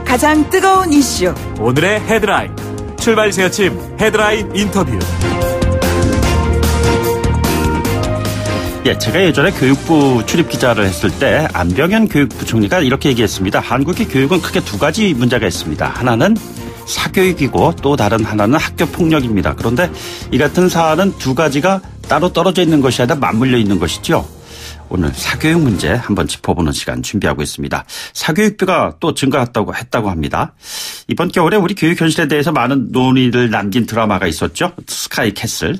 가장 뜨거운 이슈 오늘의 헤드라인 출발 새아침 헤드라인 인터뷰. 제가 예전에 교육부 출입 기자를 했을 때 안병현 교육부총리가 이렇게 얘기했습니다. 한국의 교육은 크게 두 가지 문제가 있습니다. 하나는 사교육이고 또 다른 하나는 학교 폭력입니다. 그런데 이 같은 사안은 두 가지가 따로 떨어져 있는 것이 아니라 맞물려 있는 것이죠. 오늘 사교육 문제 한번 짚어보는 시간 준비하고 있습니다. 사교육비가 또 증가했다고 합니다. 이번 겨울에 우리 교육 현실에 대해서 많은 논의를 남긴 드라마가 있었죠. 스카이 캐슬.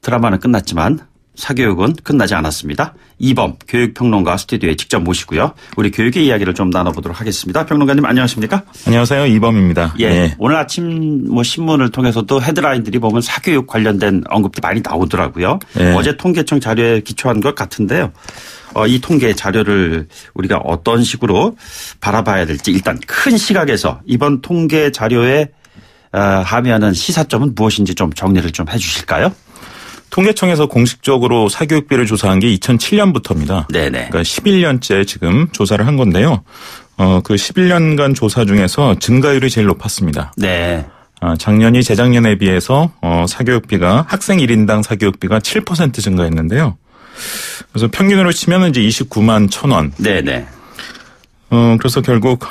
드라마는 끝났지만 사교육은 끝나지 않았습니다. 이범 교육평론가 스튜디오에 직접 모시고요. 우리 교육의 이야기를 좀 나눠보도록 하겠습니다. 평론가님 안녕하십니까? 안녕하세요. 이범입니다. 네. 오늘 아침 신문을 통해서도 헤드라인들이 보면 사교육 관련된 언급도 많이 나오더라고요. 네. 어제 통계청 자료에 기초한 것 같은데요. 이 통계 자료를 우리가 어떤 식으로 바라봐야 될지 일단 큰 시각에서 이번 통계 자료에 함의하는 시사점은 무엇인지 좀 정리를 좀 해 주실까요? 통계청에서 공식적으로 사교육비를 조사한 게 2007년부터입니다. 네네. 그러니까 11년째 지금 조사를 한 건데요. 그 11년간 조사 중에서 증가율이 제일 높았습니다. 네. 작년이 재작년에 비해서 사교육비가 학생 1인당 사교육비가 7% 증가했는데요. 그래서 평균으로 치면 이제 29만 1,000원. 네네. 그래서 결국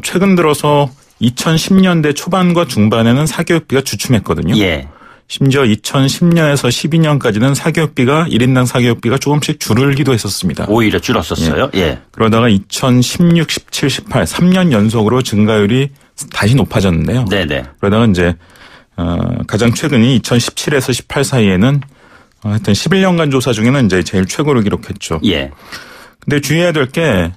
최근 들어서 2010년대 초반과 중반에는 사교육비가 주춤했거든요. 예. 심지어 2010년에서 12년까지는 사교육비가 1인당 사교육비가 조금씩 줄을기도 했었습니다. 오히려 줄었었어요. 예. 그러다가 2016, 17, 18 3년 연속으로 증가율이 다시 높아졌는데요. 네네. 그러다가 이제 가장 최근이 2017에서 18 사이에는 하여튼 11년간 조사 중에는 이제 제일 최고를 기록했죠. 예. 근데 주의해야 될 게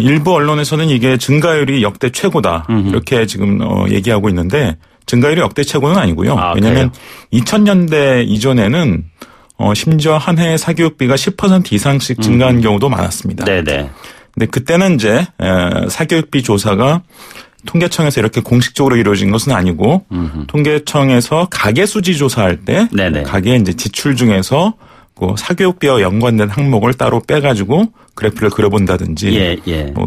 일부 언론에서는 이게 증가율이 역대 최고다 이렇게 지금 얘기하고 있는데. 증가율이 역대 최고는 아니고요. 왜냐하면 2000년대 이전에는 심지어 한 해에 사교육비가 10% 이상씩 증가한 경우도 많았습니다. 네네. 근데 그때는 이제 사교육비 조사가 통계청에서 이렇게 공식적으로 이루어진 것은 아니고 통계청에서 가계 수지 조사할 때 가계 이제 지출 중에서 그 사교육비와 연관된 항목을 따로 빼가지고 그래프를 그려본다든지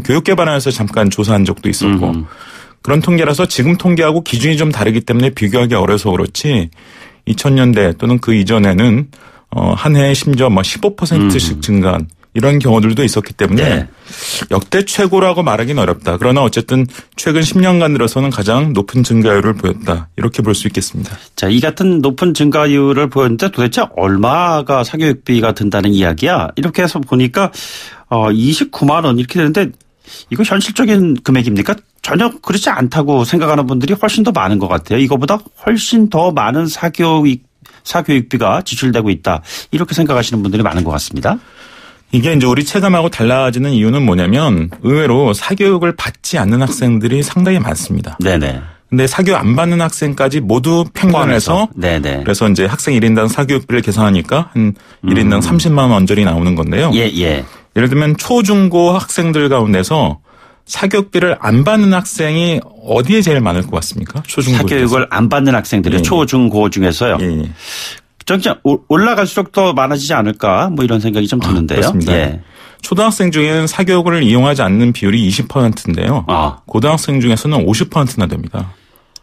교육개발원에서 잠깐 조사한 적도 있었고. 그런 통계라서 지금 통계하고 기준이 좀 다르기 때문에 비교하기 어려서 그렇지 2000년대 또는 그 이전에는 한 해에 심지어 15%씩 증가한 이런 경우들도 있었기 때문에 역대 최고라고 말하기는 어렵다. 그러나 어쨌든 최근 10년간 들어서는 가장 높은 증가율을 보였다. 이렇게 볼 수 있겠습니다. 자, 이 같은 높은 증가율을 보였는데 도대체 얼마가 사교육비가 든다는 이야기야? 이렇게 해서 보니까 29만 원 이렇게 되는데 이거 현실적인 금액입니까? 전혀 그렇지 않다고 생각하는 분들이 훨씬 더 많은 것 같아요. 이거보다 훨씬 더 많은 사교육비가 지출되고 있다. 이렇게 생각하시는 분들이 많은 것 같습니다. 이게 이제 우리 체감하고 달라지는 이유는 뭐냐면 의외로 사교육을 받지 않는 학생들이 상당히 많습니다. 네네. 근데 사교육 안 받는 학생까지 모두 평균해서 네네. 그래서 이제 학생 1인당 사교육비를 계산하니까 한 1인당 30만 원 언저리 나오는 건데요. 예를 들면 초중고 학생들 가운데서 사교육비를 안 받는 학생이 어디에 제일 많을 것 같습니까? 초중고 사교육을 안 받는 학생들이 초중고 중에서요. 올라갈수록 더 많아지지 않을까 뭐 이런 생각이 좀 드는데요. 그렇습니다. 초등학생 중에는 사교육을 이용하지 않는 비율이 20%인데요. 고등학생 중에서는 50%나 됩니다.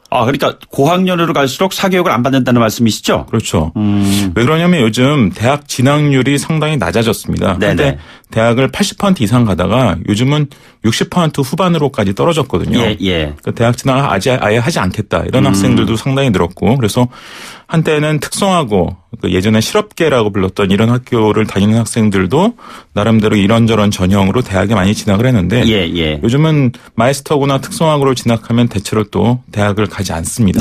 그러니까 고학년으로 갈수록 사교육을 안 받는다는 말씀이시죠? 그렇죠. 왜 그러냐면 요즘 대학 진학률이 상당히 낮아졌습니다. 그런데 대학을 80% 이상 가다가 요즘은 60% 후반으로까지 떨어졌거든요. 그러니까 대학 진학을 아예 하지 않겠다. 이런 학생들도 상당히 늘었고 그래서 한때는 특성화고 예전에 실업계라고 불렀던 이런 학교를 다니는 학생들도 나름대로 이런저런 전형으로 대학에 많이 진학을 했는데 요즘은 마이스터고나 특성화고로 진학하면 대체로 또 대학을 가지 않습니다.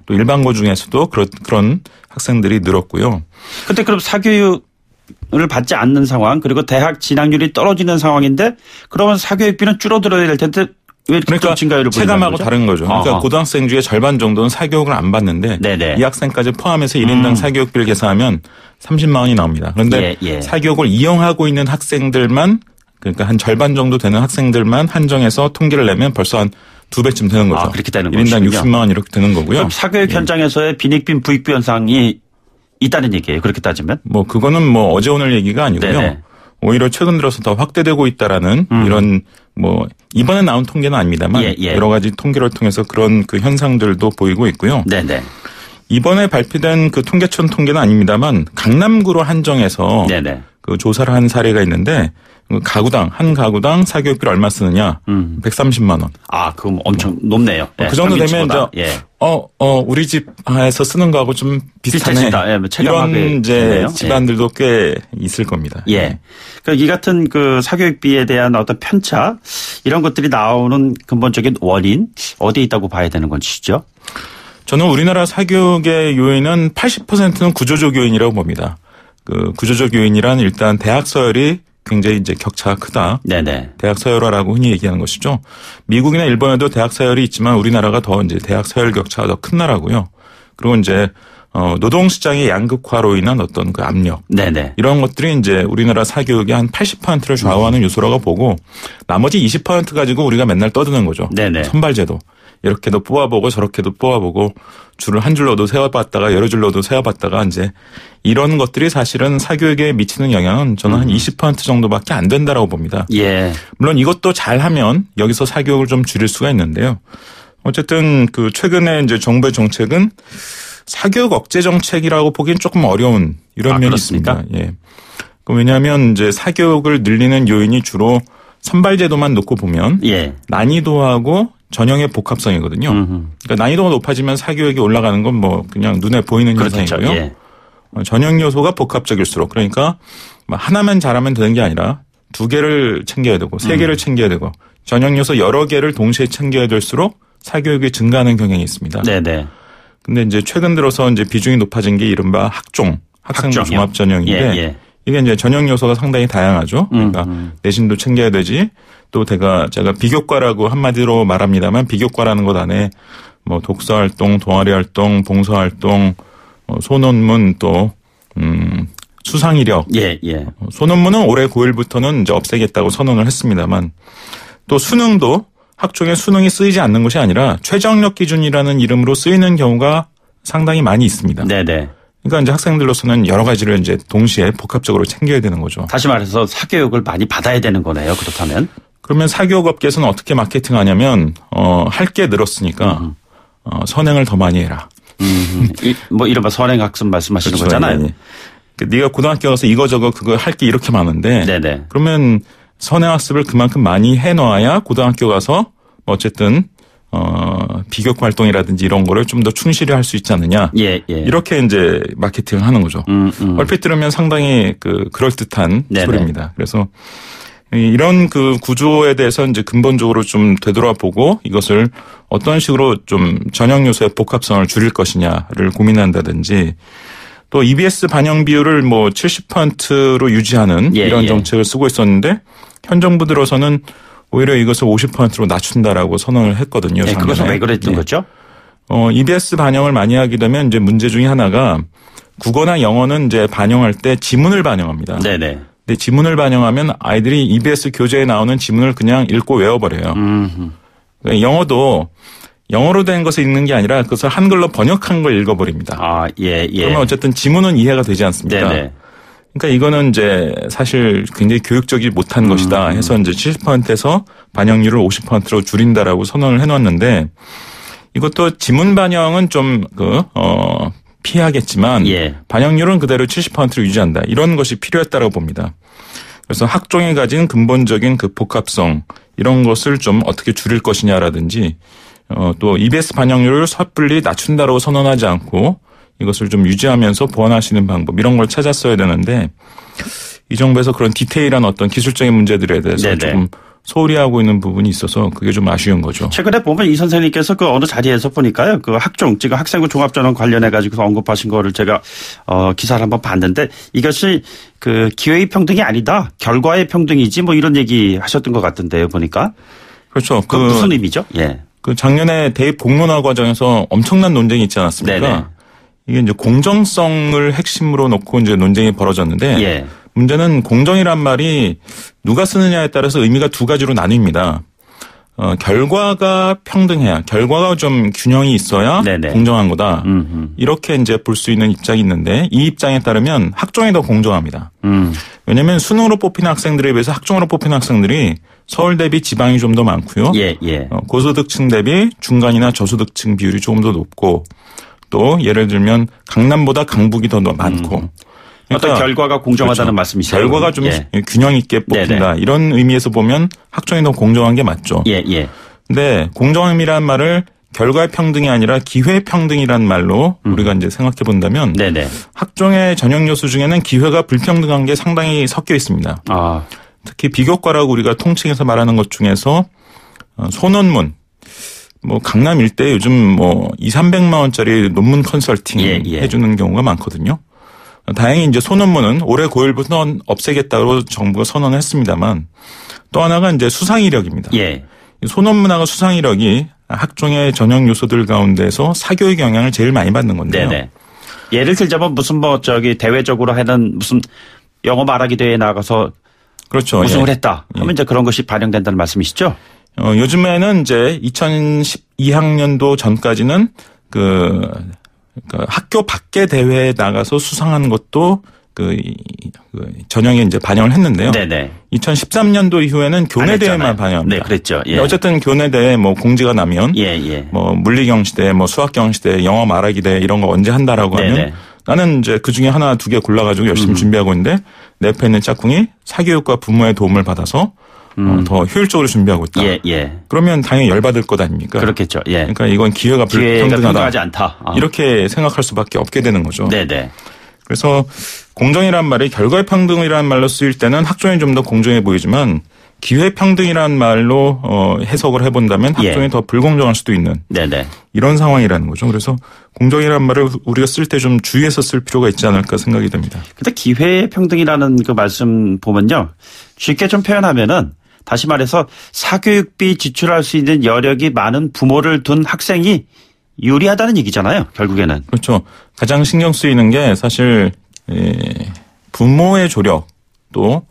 또 일반고 중에서도 그런 학생들이 늘었고요. 그런데 그럼 사교육을 받지 않는 상황 그리고 대학 진학률이 떨어지는 상황인데 그러면 사교육비는 줄어들어야 될 텐데 왜 그러니까 체감하고 다른 거죠. 그러니까 고등학생 중에 절반 정도는 사교육을 안 받는데 이 학생까지 포함해서 1인당 사교육비를 계산하면 30만 원이 나옵니다. 그런데 사교육을 이용하고 있는 학생들만 그러니까 한 절반 정도 되는 학생들만 한정해서 통계를 내면 벌써 한 2배쯤 되는 거죠. 그렇게 되는 1인당 60만 원 이렇게 되는 거고요. 그럼 사교육 현장에서의 빈익빈 부익부 현상이 있다는 얘기예요. 그렇게 따지면? 그거는 어제 오늘 얘기가 아니고요. 오히려 최근 들어서 더 확대되고 있다라는 이런 뭐 이번에 나온 통계는 아닙니다만 여러 가지 통계를 통해서 그런 그 현상들도 보이고 있고요. 네네. 이번에 발표된 그 통계청 통계는 아닙니다만 강남구로 한정해서 네네. 그 조사를 한 사례가 있는데 한 가구당 사교육비를 얼마 쓰느냐? 130만 원. 아, 그럼 엄청 높네요. 그 정도 되면 이제 우리 집에서 쓰는 거하고 좀 비슷하네. 이런 이제 집안들도 꽤 있을 겁니다. 예. 그러니까 이 같은 그 사교육비에 대한 어떤 편차 이런 것들이 나오는 근본적인 원인 어디에 있다고 봐야 되는 건지죠? 저는 우리나라 사교육의 요인은 80%는 구조적 요인이라고 봅니다. 그 구조적 요인이란 일단 대학 서열이 굉장히 이제 격차가 크다. 네네. 대학 서열화라고 흔히 얘기하는 것이죠. 미국이나 일본에도 대학 서열이 있지만 우리나라가 더 이제 대학 서열 격차가 더 큰 나라고요. 그리고 이제 노동 시장의 양극화로 인한 어떤 그 압력. 네네. 이런 것들이 이제 우리나라 사교육의 한 80%를 좌우하는 요소라고 보고 나머지 20% 가지고 우리가 맨날 떠드는 거죠. 네네. 선발제도. 이렇게도 뽑아보고 저렇게도 뽑아보고 줄을 한 줄로도 세워봤다가 여러 줄로도 세워봤다가 이제 이런 것들이 사실은 사교육에 미치는 영향은 저는 한 20% 정도밖에 안 된다라고 봅니다. 예. 물론 이것도 잘하면 여기서 사교육을 좀 줄일 수가 있는데요. 어쨌든 그 최근에 이제 정부의 정책은 사교육 억제 정책이라고 보기엔 조금 어려운 이런 면이 그렇습니까? 있습니다. 예. 왜냐하면 이제 사교육을 늘리는 요인이 주로 선발제도만 놓고 보면 난이도하고 전형의 복합성이거든요. 그러니까 난이도가 높아지면 사교육이 올라가는 건 뭐 그냥 눈에 보이는 현상이고요. 예. 전형 요소가 복합적일수록 그러니까 하나만 잘하면 되는 게 아니라 2개를 챙겨야 되고 3개를 챙겨야 되고 전형 요소 여러 개를 동시에 챙겨야 될수록 사교육이 증가하는 경향이 있습니다. 네네. 근데 이제 최근 들어서 이제 비중이 높아진 게 이른바 학생부 종합 전형인데 이게 이제 전형 요소가 상당히 다양하죠. 그러니까 내신도 챙겨야 되지. 또 제가 비교과라고 한마디로 말합니다만 비교과라는 것 안에 뭐 독서 활동, 동아리 활동, 봉사 활동, 소논문 또 수상 이력. 소논문은 올해 9일부터는 이제 없애겠다고 선언을 했습니다만 또 수능도 학종에 수능이 쓰이지 않는 것이 아니라 최저학력 기준이라는 이름으로 쓰이는 경우가 상당히 많이 있습니다. 네네. 그러니까 이제 학생들로서는 여러 가지를 이제 동시에 복합적으로 챙겨야 되는 거죠. 다시 말해서 사교육을 많이 받아야 되는 거네요. 그렇다면. 그러면 사교육업계에서는 어떻게 마케팅하냐면 할 게 늘었으니까 선행을 더 많이 해라. 뭐 이른바 선행학습 말씀하시는 그렇죠. 거잖아요. 네. 네가 고등학교 가서 이거저거 그거 할 게 이렇게 많은데 네네. 그러면 선행학습을 그만큼 많이 해놓아야 고등학교 가서 어쨌든 비교과 활동이라든지 이런 거를 좀 더 충실히 할 수 있지 않느냐. 이렇게 이제 마케팅을 하는 거죠. 얼핏 들으면 상당히 그럴듯한 소리입니다. 그래서 이런 그 구조에 대해서 이제 근본적으로 좀 되돌아보고 이것을 어떤 식으로 좀 전형 요소의 복합성을 줄일 것이냐를 고민한다든지 또 EBS 반영 비율을 뭐 70%로 유지하는 이런 정책을 쓰고 있었는데 현 정부 들어서는 오히려 이것을 50%로 낮춘다라고 선언을 했거든요. 그것은 왜 그랬던 거죠? EBS 반영을 많이 하게 되면 이제 문제 중에 하나가 국어나 영어는 이제 반영할 때 지문을 반영합니다. 네네. 근데 지문을 반영하면 아이들이 EBS 교재에 나오는 지문을 그냥 읽고 외워버려요. 그러니까 영어도 영어로 된 것을 읽는 게 아니라 그것을 한글로 번역한 걸 읽어버립니다. 그러면 어쨌든 지문은 이해가 되지 않습니까? 네네. 그러니까 이거는 이제 사실 굉장히 교육적이 못한 것이다 해서 이제 70%에서 반영률을 50%로 줄인다라고 선언을 해놨는데 이것도 지문 반영은 좀 피하겠지만 반영률은 그대로 70%로 유지한다. 이런 것이 필요했다고 봅니다. 그래서 학종이 가진 근본적인 그 복합성 이런 것을 좀 어떻게 줄일 것이냐라든지 또 EBS 반영률을 섣불리 낮춘다고 선언하지 않고 이것을 좀 유지하면서 보완하시는 방법 이런 걸 찾았어야 되는데 이 정부에서 그런 디테일한 어떤 기술적인 문제들에 대해서 조금 소홀히 하고 있는 부분이 있어서 그게 좀 아쉬운 거죠. 최근에 보면 이 선생님께서 그 어느 자리에서 보니까요. 그 학종, 지금 학생부 종합전형 관련해 가지고 언급하신 거를 제가 기사를 한번 봤는데 이것이 그 기회의 평등이 아니다. 결과의 평등이지 뭐 이런 얘기 하셨던 것 같은데요. 보니까. 그렇죠. 그 무슨 의미죠? 그 작년에 대입 공론화 과정에서 엄청난 논쟁이 있지 않았습니까? 이게 이제 공정성을 핵심으로 놓고 이제 논쟁이 벌어졌는데 문제는 공정이란 말이 누가 쓰느냐에 따라서 의미가 두 가지로 나뉩니다. 결과가 평등해야, 결과가 좀 균형이 있어야 네네. 공정한 거다. 이렇게 이제 볼 수 있는 입장이 있는데 이 입장에 따르면 학종이 더 공정합니다. 왜냐하면 수능으로 뽑히는 학생들에 비해서 학종으로 뽑히는 학생들이 서울 대비 지방이 좀 더 많고요. 예, 예. 고소득층 대비 중간이나 저소득층 비율이 조금 더 높고 또 예를 들면 강남보다 강북이 더 많고. 그러니까 어떤 결과가 공정하다는 그렇죠. 말씀이시죠. 결과가 좀 예. 균형 있게 뽑힌다. 네네. 이런 의미에서 보면 학종이 더 공정한 게 맞죠. 예, 예. 근데 공정함이라는 말을 결과의 평등이 아니라 기회 평등이라는 말로 우리가 이제 생각해 본다면 네네. 학종의 전형 요소 중에는 기회가 불평등한 게 상당히 섞여 있습니다. 아. 특히 비교과라고 우리가 통칭해서 말하는 것 중에서 소논문 뭐 강남 일대 요즘 뭐 200~300만 원짜리 논문 컨설팅 예, 예. 해주는 경우가 많거든요. 다행히 이제 소논문은 올해 9월부터 없애겠다고 정부가 선언했습니다만 또 하나가 이제 수상 이력입니다. 예. 소논문하고 수상 이력이 학종의 전형 요소들 가운데서 사교육 영향을 제일 많이 받는 건데요. 네네. 예를 들자면 무슨 뭐 저기 대외적으로 하는 무슨 영어 말하기 대회에 나가서 그렇죠. 우승을 예. 했다. 그러면 예. 이제 그런 것이 반영된다는 말씀이시죠? 요즘에는 이제 2012학년도 전까지는 학교 밖에 대회에 나가서 수상한 것도 전형에 이제 반영을 했는데요. 네네. 2013년도 이후에는 교내 대회만 반영합니다. 네, 그랬죠. 예. 어쨌든 교내 대회 뭐 공지가 나면 뭐 물리경시대, 뭐 수학경시대, 영어 말하기 대회 이런 거 언제 한다라고 네네. 하면 나는 이제 그 중에 하나 두 개 골라가지고 열심히 준비하고 있는데 내 옆에 있는 짝꿍이 사교육과 부모의 도움을 받아서 더 효율적으로 준비하고 있다. 예, 예. 그러면 당연히 열받을 것 아닙니까? 그렇겠죠. 예. 그러니까 이건 기회가 불평등하다. 평등하지 않다. 이렇게 생각할 수밖에 없게 되는 거죠. 네네. 그래서 공정이란 말이 결과의 평등이라는 말로 쓰일 때는 학종이 좀 더 공정해 보이지만 기회 평등이라는 말로 해석을 해본다면 학종이 예. 더 불공정할 수도 있는 네네. 이런 상황이라는 거죠. 그래서 공정이라는 말을 우리가 쓸 때 좀 주의해서 쓸 필요가 있지 않을까 생각이 듭니다. 근데 기회 평등이라는 그 말씀 보면요. 쉽게 좀 표현하면은 다시 말해서 사교육비 지출할 수 있는 여력이 많은 부모를 둔 학생이 유리하다는 얘기잖아요. 결국에는. 그렇죠. 가장 신경 쓰이는 게 사실 부모의 조력 또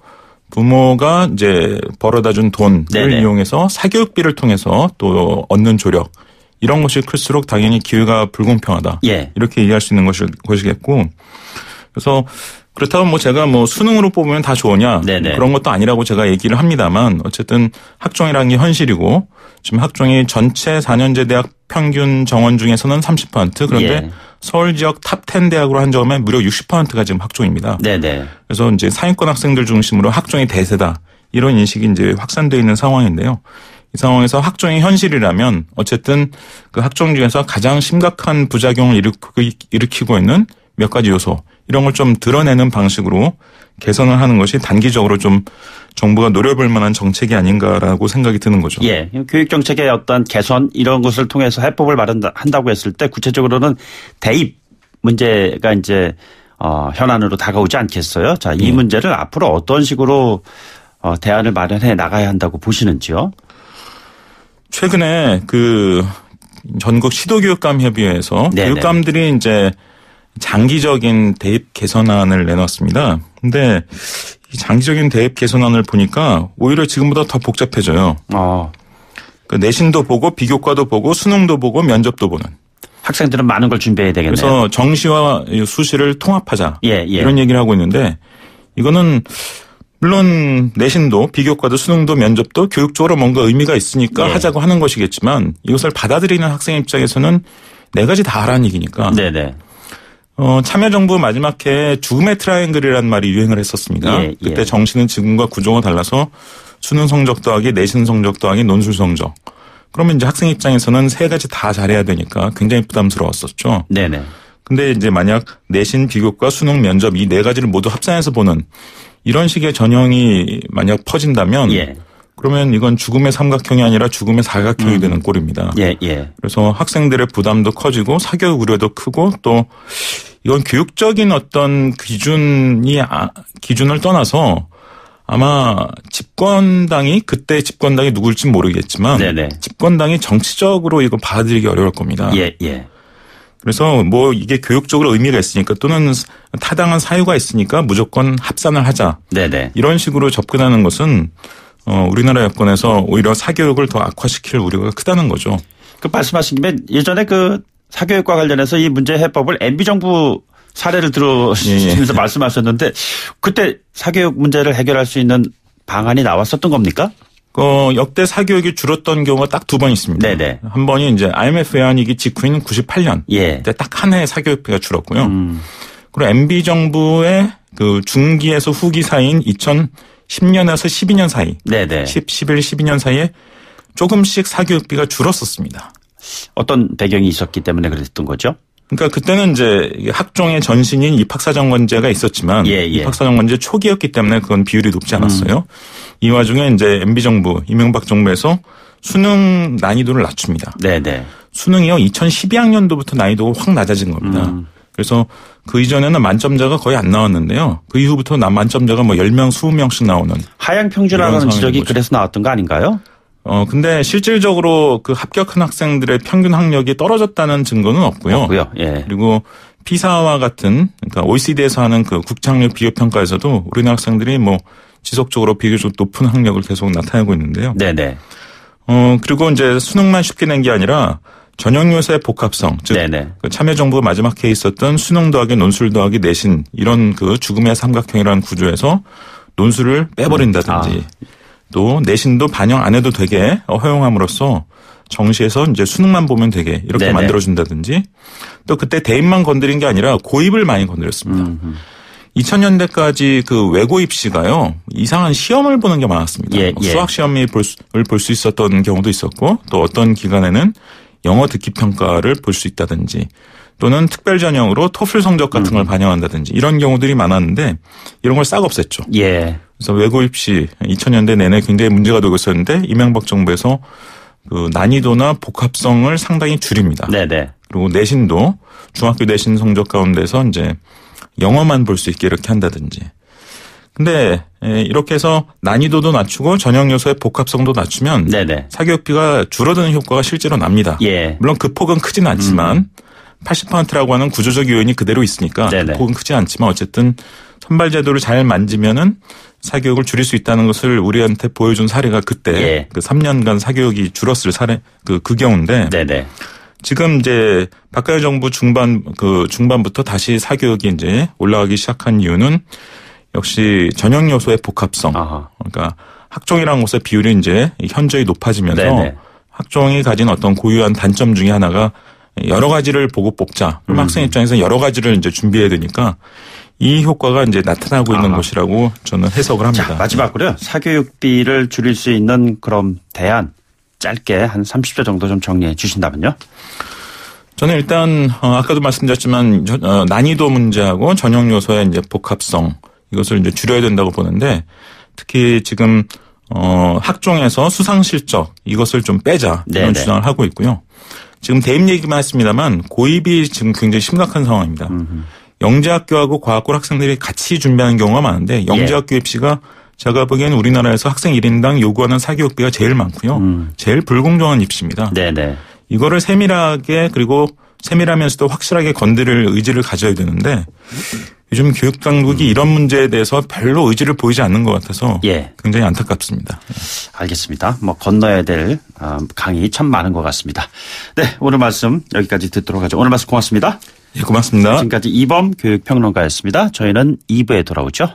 부모가 이제 벌어다 준 돈을 네네. 이용해서 사교육비를 통해서 또 얻는 조력 이런 것이 클수록 당연히 기회가 불공평하다. 예. 이렇게 이해할 수 있는 것이겠고 그래서 그렇다면 뭐 제가 뭐 수능으로 뽑으면 다 좋으냐 네네. 그런 것도 아니라고 제가 얘기를 합니다만 어쨌든 학종이라는 게 현실이고 지금 학종이 전체 4년제 대학 평균 정원 중에서는 30% 그런데 예. 서울 지역 탑 10 대학으로 한정하면 무려 60%가 지금 학종입니다. 네네. 그래서 이제 상위권 학생들 중심으로 학종이 대세다 이런 인식이 이제 확산되어 있는 상황인데요. 이 상황에서 학종이 현실이라면 어쨌든 그 학종 중에서 가장 심각한 부작용을 일으키고 있는 몇 가지 요소 이런 걸 좀 드러내는 방식으로 개선을 하는 것이 단기적으로 좀 정부가 노려볼 만한 정책이 아닌가라고 생각이 드는 거죠. 예. 교육 정책의 어떤 개선 이런 것을 통해서 해법을 마련한다고 했을 때 구체적으로는 대입 문제가 이제 현안으로 다가오지 않겠어요? 자, 이 문제를 앞으로 어떤 식으로 대안을 마련해 나가야 한다고 보시는지요? 최근에 그 전국 시도교육감 협의회에서 네네. 교육감들이 이제 장기적인 대입 개선안을 내놨습니다. 근데 이 장기적인 대입 개선안을 보니까 오히려 지금보다 더 복잡해져요. 그 내신도 보고 비교과도 보고 수능도 보고 면접도 보는. 학생들은 많은 걸 준비해야 되겠네요. 그래서 정시와 수시를 통합하자. 예. 이런 얘기를 하고 있는데 이거는 물론 내신도 비교과도 수능도 면접도 교육적으로 뭔가 의미가 있으니까 하자고 하는 것이겠지만 이것을 받아들이는 학생 입장에서는 네 가지 다 하라는 얘기니까. 네네. 참여정부 마지막 해에 죽음의 트라이앵글이라는 말이 유행을 했었습니다. 그때 정시는 지금과 구조가 달라서 수능 성적 더하기 내신 성적 더하기 논술 성적. 그러면 이제 학생 입장에서는 세 가지 다 잘해야 되니까 굉장히 부담스러웠었죠. 네네. 근데 이제 만약 내신, 비교과, 수능, 면접 이 네 가지를 모두 합산해서 보는 이런 식의 전형이 만약 퍼진다면 그러면 이건 죽음의 삼각형이 아니라 죽음의 사각형이 되는 꼴입니다. 그래서 학생들의 부담도 커지고 사교육 우려도 크고 또 이건 교육적인 어떤 기준을 떠나서 아마 집권당이 그때 집권당이 누굴지 모르겠지만 집권당이 정치적으로 이거 받아들이기 어려울 겁니다. 그래서 뭐 이게 교육적으로 의미가 있으니까 또는 타당한 사유가 있으니까 무조건 합산을 하자. 이런 식으로 접근하는 것은 우리나라 여건에서 오히려 사교육을 더 악화시킬 우려가 크다는 거죠. 그 말씀하신 김에 예전에 그 사교육과 관련해서 이 문제 해법을 MB정부 사례를 들으시면서 말씀하셨는데 그때 사교육 문제를 해결할 수 있는 방안이 나왔었던 겁니까? 역대 사교육이 줄었던 경우가 딱 2번 있습니다. 네네. 한 번이 이제 IMF 외환위기 직후인 98년. 예. 그때 딱 한 해 사교육비가 줄었고요. 그리고 MB정부의 그 중기에서 후기 사이인 2010년에서 12년 사이. 네네. 11, 12년 사이에 조금씩 사교육비가 줄었었습니다. 어떤 배경이 있었기 때문에 그랬던 거죠? 그러니까 그때는 이제 학종의 전신인 입학사정관제가 있었지만 입학사정관제 초기였기 때문에 그건 비율이 높지 않았어요. 이 와중에 이제 MB정부, 이명박 정부에서 수능 난이도를 낮춥니다. 네네. 수능이요 2012학년도부터 난이도가 확 낮아진 겁니다. 그래서 그 이전에는 만점자가 거의 안 나왔는데요. 그 이후부터 만점자가 뭐 10명, 20명씩 나오는. 하향 평준화라는 지적이 그래서 나왔던 거 아닌가요? 근데 실질적으로 그 합격한 학생들의 평균 학력이 떨어졌다는 증거는 없고요. 예. 그리고 피사와 같은 그러니까 OECD에서 하는 그 국제학력 비교평가에서도 우리나라 학생들이 뭐 지속적으로 비교적 높은 학력을 계속 나타내고 있는데요. 네네. 그리고 이제 수능만 쉽게 낸 게 아니라 전형 요소의 복합성, 즉 그 참여정부가 마지막 해에 있었던 수능 더하기 논술 더하기 내신 이런 그 죽음의 삼각형이라는 구조에서 논술을 빼버린다든지 또 내신도 반영 안 해도 되게 허용함으로써 정시에서 이제 수능만 보면 되게 이렇게 만들어준다든지 또 그때 대입만 건드린 게 아니라 고입을 많이 건드렸습니다. 2000년대까지 그 외고 입시가요 이상한 시험을 보는 게 많았습니다. 수학 시험을 볼 수 있었던 경우도 있었고 또 어떤 기간에는 영어 듣기 평가를 볼 수 있다든지 또는 특별 전형으로 토플 성적 같은 걸 반영한다든지 이런 경우들이 많았는데 이런 걸 싹 없앴죠. 그래서 외고 입시 2000년대 내내 굉장히 문제가 되고 있었는데 이명박 정부에서 그 난이도나 복합성을 상당히 줄입니다. 그리고 내신도 중학교 내신 성적 가운데서 이제 영어만 볼 수 있게 이렇게 한다든지. 근데 이렇게 해서 난이도도 낮추고 전형 요소의 복합성도 낮추면 사교육비가 줄어드는 효과가 실제로 납니다. 물론 그 폭은 크진 않지만 80%라고 하는 구조적 요인이 그대로 있으니까 그 폭은 크지 않지만 어쨌든 선발제도를 잘 만지면은 사교육을 줄일 수 있다는 것을 우리한테 보여준 사례가 그때 그 3년간 사교육이 줄었을 사례 그 경우인데 지금 이제 박근혜 정부 중반부터 다시 사교육이 이제 올라가기 시작한 이유는 역시 전형 요소의 복합성. 그러니까 학종이라는 것의 비율이 이제 현저히 높아지면서 학종이 가진 어떤 고유한 단점 중에 하나가 여러 가지를 보고 뽑자. 그럼 학생 입장에서 여러 가지를 이제 준비해야 되니까 이 효과가 이제 나타나고 있는 것이라고 저는 해석을 합니다. 자, 마지막으로요. 사교육비를 줄일 수 있는 그런 대안 짧게 한 30초 정도 좀 정리해 주신다면요. 저는 일단 아까도 말씀드렸지만 난이도 문제하고 전형 요소의 이제 복합성 이것을 이제 줄여야 된다고 보는데 특히 지금 학종에서 수상 실적 이것을 좀 빼자 이런 주장을 하고 있고요. 지금 대입 얘기만 했습니다만 고입이 지금 굉장히 심각한 상황입니다. 영재학교하고 과학고 학생들이 같이 준비하는 경우가 많은데 영재학교 입시가 제가 보기에는 우리나라에서 학생 1인당 요구하는 사교육비가 제일 많고요. 제일 불공정한 입시입니다. 이거를 세밀하게 그리고 세밀하면서도 확실하게 건드릴 의지를 가져야 되는데 요즘 교육당국이 이런 문제에 대해서 별로 의지를 보이지 않는 것 같아서 굉장히 안타깝습니다. 알겠습니다. 뭐 건너야 될 강이 참 많은 것 같습니다. 네, 오늘 말씀 여기까지 듣도록 하죠. 오늘 말씀 고맙습니다. 예, 고맙습니다. 지금까지 이범 교육평론가였습니다. 저희는 2부에 돌아오죠.